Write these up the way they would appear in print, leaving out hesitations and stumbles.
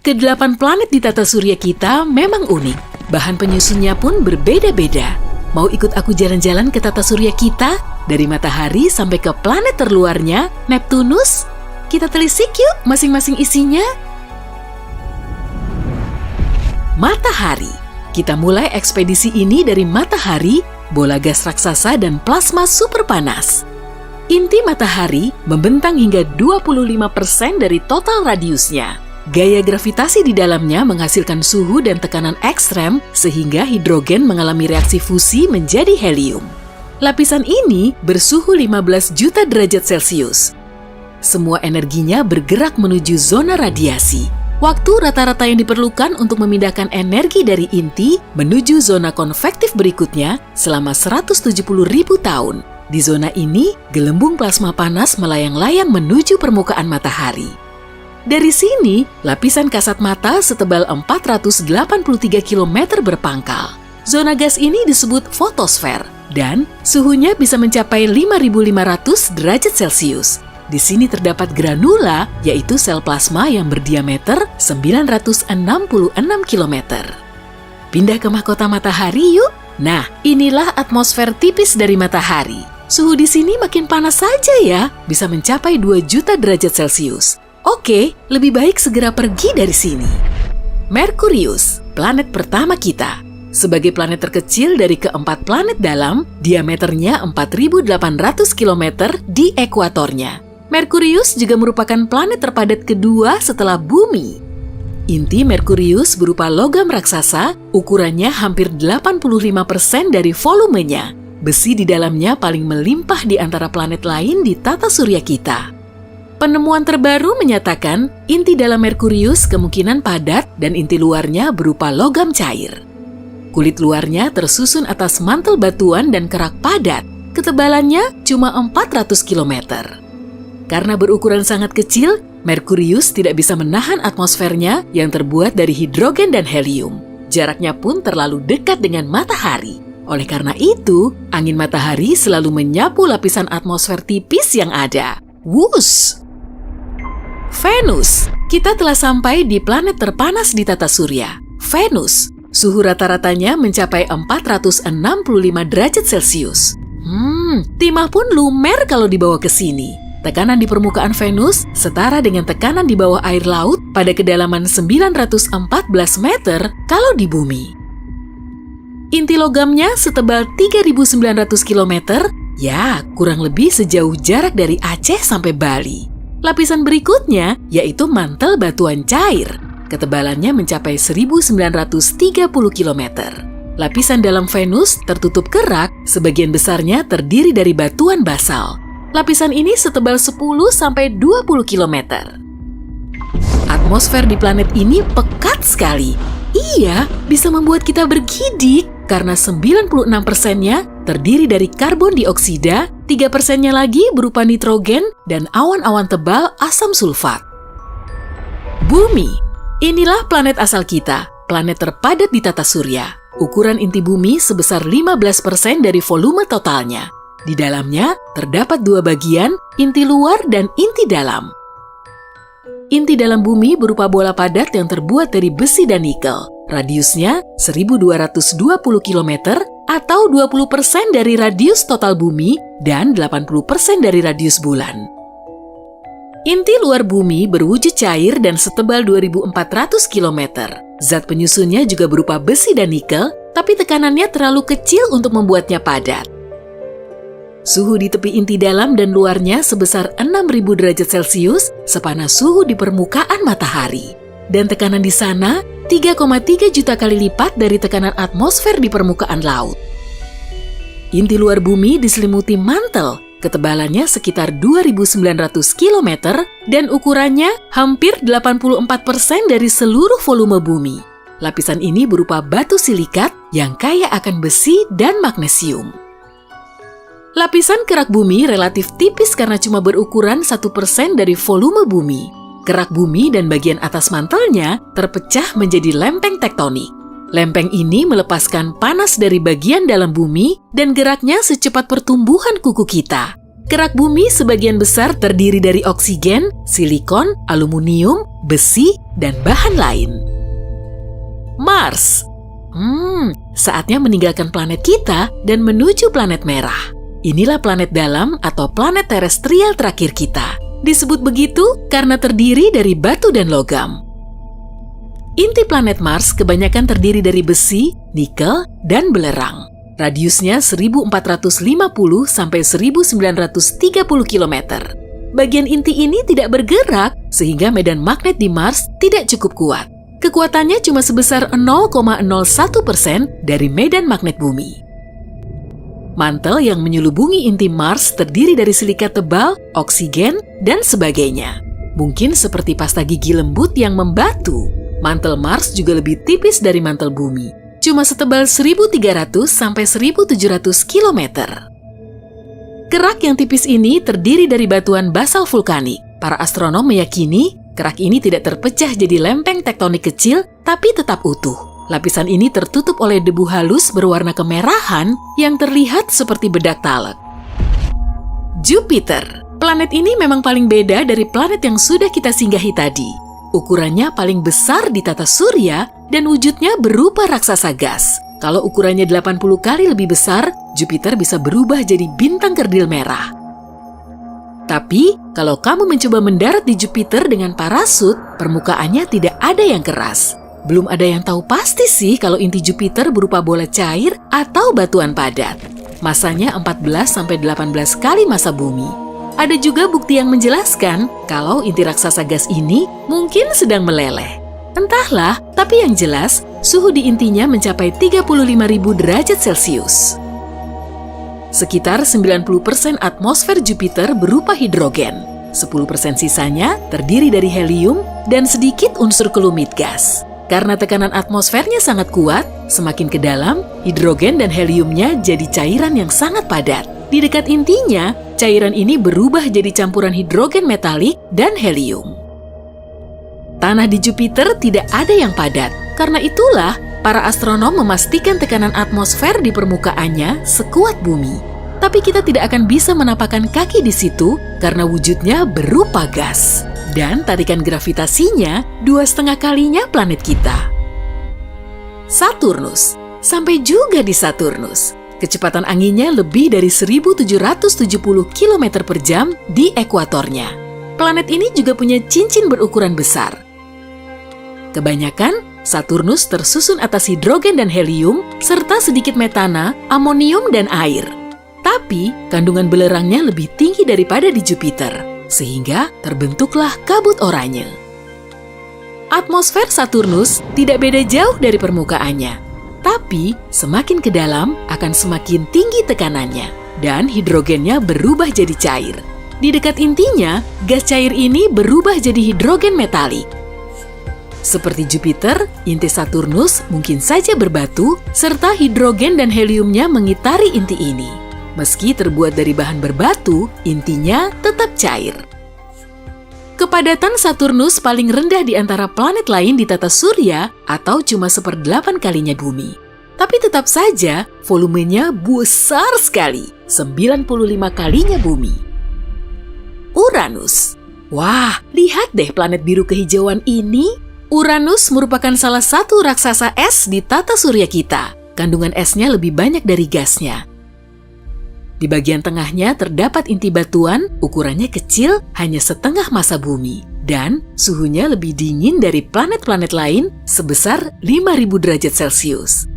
Kedelapan planet di tata surya kita memang unik. Bahan penyusunnya pun berbeda-beda. Mau ikut aku jalan-jalan ke tata surya kita? Dari matahari sampai ke planet terluarnya, Neptunus? Kita telisik yuk masing-masing isinya. Matahari. Kita mulai ekspedisi ini dari matahari, bola gas raksasa dan plasma super panas. Inti matahari membentang hingga 25% dari total radiusnya. Gaya gravitasi di dalamnya menghasilkan suhu dan tekanan ekstrem sehingga hidrogen mengalami reaksi fusi menjadi helium. Lapisan ini bersuhu 15 juta derajat Celcius. Semua energinya bergerak menuju zona radiasi. Waktu rata-rata yang diperlukan untuk memindahkan energi dari inti menuju zona konvektif berikutnya selama 170.000 tahun. Di zona ini, gelembung plasma panas melayang-layang menuju permukaan matahari. Dari sini, lapisan kasat mata setebal 483 km berpangkal. Zona gas ini disebut fotosfer dan suhunya bisa mencapai 5.500 derajat Celcius. Di sini terdapat granula, yaitu sel plasma yang berdiameter 966 km. Pindah ke mahkota matahari yuk. Nah, inilah atmosfer tipis dari matahari. Suhu di sini makin panas saja ya, bisa mencapai 2 juta derajat Celcius. Oke, lebih baik segera pergi dari sini. Merkurius, planet pertama kita. Sebagai planet terkecil dari keempat planet dalam, diameternya 4.800 km di ekuatornya. Merkurius juga merupakan planet terpadat kedua setelah Bumi. Inti Merkurius berupa logam raksasa, ukurannya hampir 85% dari volumenya. Besi di dalamnya paling melimpah di antara planet lain di tata surya kita. Penemuan terbaru menyatakan inti dalam Merkurius kemungkinan padat dan inti luarnya berupa logam cair. Kulit luarnya tersusun atas mantel batuan dan kerak padat. Ketebalannya cuma 400 km. Karena berukuran sangat kecil, Merkurius tidak bisa menahan atmosfernya yang terbuat dari hidrogen dan helium. Jaraknya pun terlalu dekat dengan matahari. Oleh karena itu, angin matahari selalu menyapu lapisan atmosfer tipis yang ada. Wuss! Venus. Kita telah sampai di planet terpanas di tata surya. Venus. Suhu rata-ratanya mencapai 465 derajat Celcius. Timah pun lumer kalau dibawa ke sini. Tekanan di permukaan Venus setara dengan tekanan di bawah air laut pada kedalaman 914 meter kalau di bumi. Inti logamnya setebal 3.900 km, ya kurang lebih sejauh jarak dari Aceh sampai Bali. Lapisan berikutnya yaitu mantel batuan cair. Ketebalannya mencapai 1.930 km. Lapisan dalam Venus tertutup kerak, sebagian besarnya terdiri dari batuan basal. Lapisan ini setebal 10-20 km. Atmosfer di planet ini pekat sekali. Iya, bisa membuat kita bergidik karena 96%-nya terdiri dari karbon dioksida, 3%-nya lagi berupa nitrogen dan awan-awan tebal asam sulfat. Bumi. Inilah planet asal kita, planet terpadat di tata surya. Ukuran inti bumi sebesar 15% dari volume totalnya. Di dalamnya terdapat dua bagian, inti luar dan inti dalam. Inti dalam bumi berupa bola padat yang terbuat dari besi dan nikel. Radiusnya 1.220 km atau 20% dari radius total bumi dan 80% dari radius bulan. Inti luar bumi berwujud cair dan setebal 2.400 km. Zat penyusunnya juga berupa besi dan nikel, tapi tekanannya terlalu kecil untuk membuatnya padat. Suhu di tepi inti dalam dan luarnya sebesar 6.000 derajat Celcius, sepanas suhu di permukaan matahari. Dan tekanan di sana 3,3 juta kali lipat dari tekanan atmosfer di permukaan laut. Inti luar bumi diselimuti mantel, ketebalannya sekitar 2.900 km dan ukurannya hampir 84% dari seluruh volume bumi. Lapisan ini berupa batu silikat yang kaya akan besi dan magnesium. Lapisan kerak bumi relatif tipis karena cuma berukuran 1% dari volume bumi. Kerak bumi dan bagian atas mantelnya terpecah menjadi lempeng tektonik. Lempeng ini melepaskan panas dari bagian dalam bumi dan geraknya secepat pertumbuhan kuku kita. Kerak bumi sebagian besar terdiri dari oksigen, silikon, aluminium, besi, dan bahan lain. Mars. Saatnya meninggalkan planet kita dan menuju planet merah. Inilah planet dalam atau planet terestrial terakhir kita. Disebut begitu karena terdiri dari batu dan logam. Inti planet Mars kebanyakan terdiri dari besi, nikel, dan belerang. Radiusnya 1450 sampai 1930 km. Bagian inti ini tidak bergerak sehingga medan magnet di Mars tidak cukup kuat. Kekuatannya cuma sebesar 0,01% dari medan magnet bumi. Mantel yang menyelubungi inti Mars terdiri dari silika tebal, oksigen, dan sebagainya. Mungkin seperti pasta gigi lembut yang membatu. Mantel Mars juga lebih tipis dari mantel bumi. Cuma setebal 1.300 sampai 1.700 km. Kerak yang tipis ini terdiri dari batuan basal vulkanik. Para astronom meyakini kerak ini tidak terpecah jadi lempeng tektonik kecil, tapi tetap utuh. Lapisan ini tertutup oleh debu halus berwarna kemerahan yang terlihat seperti bedak talek. Jupiter. Planet ini memang paling beda dari planet yang sudah kita singgahi tadi. Ukurannya paling besar di tata surya dan wujudnya berupa raksasa gas. Kalau ukurannya 80 kali lebih besar, Jupiter bisa berubah jadi bintang kerdil merah. Tapi, kalau kamu mencoba mendarat di Jupiter dengan parasut, permukaannya tidak ada yang keras. Belum ada yang tahu pasti sih kalau inti Jupiter berupa bola cair atau batuan padat. Masanya 14-18 kali massa bumi. Ada juga bukti yang menjelaskan kalau inti raksasa gas ini mungkin sedang meleleh. Entahlah, tapi yang jelas, suhu di intinya mencapai 35.000 derajat Celcius. Sekitar 90% atmosfer Jupiter berupa hidrogen. 10% sisanya terdiri dari helium dan sedikit unsur kelumit gas. Karena tekanan atmosfernya sangat kuat, semakin ke dalam, hidrogen dan heliumnya jadi cairan yang sangat padat. Di dekat intinya, cairan ini berubah jadi campuran hidrogen metalik dan helium. Tanah di Jupiter tidak ada yang padat. Karena itulah, para astronom memastikan tekanan atmosfer di permukaannya sekuat bumi. Tapi kita tidak akan bisa menapakkan kaki di situ karena wujudnya berupa gas. Dan tarikan gravitasinya 2,5 kalinya planet kita. Saturnus. Sampai juga di Saturnus. Kecepatan anginnya lebih dari 1.770 km per jam di ekuatornya. Planet ini juga punya cincin berukuran besar. Kebanyakan, Saturnus tersusun atas hidrogen dan helium, serta sedikit metana, amonium, dan air. Tapi, kandungan belerangnya lebih tinggi daripada di Jupiter, sehingga terbentuklah kabut oranye. Atmosfer Saturnus tidak beda jauh dari permukaannya. Tapi, semakin ke dalam akan semakin tinggi tekanannya dan hidrogennya berubah jadi cair. Di dekat intinya, gas cair ini berubah jadi hidrogen metalik. Seperti Jupiter, inti Saturnus mungkin saja berbatu serta hidrogen dan heliumnya mengitari inti ini. Meski terbuat dari bahan berbatu, intinya tetap cair. Kepadatan Saturnus paling rendah di antara planet lain di tata surya atau cuma 1/8 kalinya bumi. Tapi tetap saja volumenya besar sekali, 95 kalinya bumi. Uranus. Wah, lihat deh planet biru kehijauan ini. Uranus merupakan salah satu raksasa es di tata surya kita. Kandungan esnya lebih banyak dari gasnya. Di bagian tengahnya terdapat inti batuan, ukurannya kecil, hanya setengah massa bumi. Dan suhunya lebih dingin dari planet-planet lain sebesar 5.000 derajat Celcius.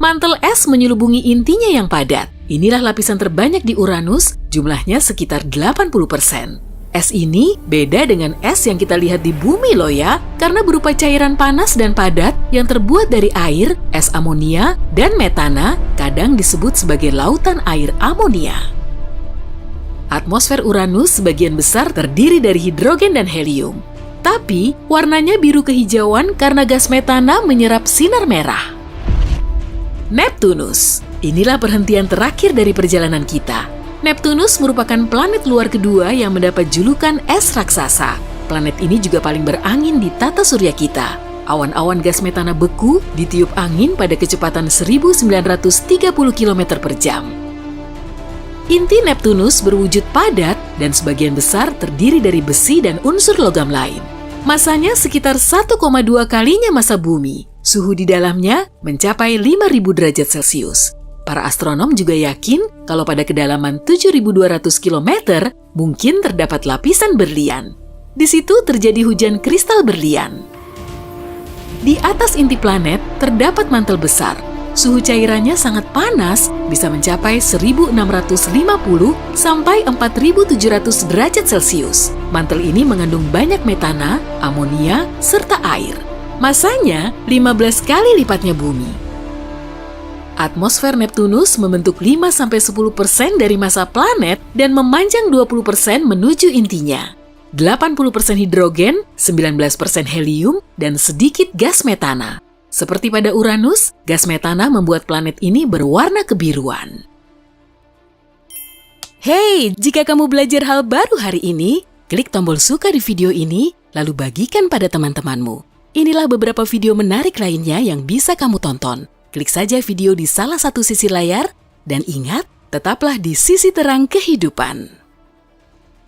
Mantel es menyelubungi intinya yang padat. Inilah lapisan terbanyak di Uranus, jumlahnya sekitar 80%. Es ini beda dengan es yang kita lihat di bumi loh ya, karena berupa cairan panas dan padat yang terbuat dari air, es amonia, dan metana, kadang disebut sebagai lautan air amonia. Atmosfer Uranus sebagian besar terdiri dari hidrogen dan helium. Tapi, warnanya biru kehijauan karena gas metana menyerap sinar merah. Neptunus. Inilah perhentian terakhir dari perjalanan kita. Neptunus merupakan planet luar kedua yang mendapat julukan es raksasa. Planet ini juga paling berangin di tata surya kita. Awan-awan gas metana beku ditiup angin pada kecepatan 1930 km per jam. Inti Neptunus berwujud padat dan sebagian besar terdiri dari besi dan unsur logam lain. Masanya sekitar 1,2 kalinya massa bumi. Suhu di dalamnya mencapai 5.000 derajat Celcius. Para astronom juga yakin kalau pada kedalaman 7.200 km mungkin terdapat lapisan berlian. Di situ terjadi hujan kristal berlian. Di atas inti planet terdapat mantel besar. Suhu cairannya sangat panas, bisa mencapai 1650 sampai 4700 derajat Celcius. Mantel ini mengandung banyak metana, amonia, serta air. Masanya 15 kali lipatnya bumi. Atmosfer Neptunus membentuk 5-10% dari massa planet dan memanjang 20% menuju intinya. 80% hidrogen, 19% helium, dan sedikit gas metana. Seperti pada Uranus, gas metana membuat planet ini berwarna kebiruan. Hey, jika kamu belajar hal baru hari ini, klik tombol suka di video ini, lalu bagikan pada teman-temanmu. Inilah beberapa video menarik lainnya yang bisa kamu tonton. Klik saja video di salah satu sisi layar, dan ingat, tetaplah di sisi terang kehidupan.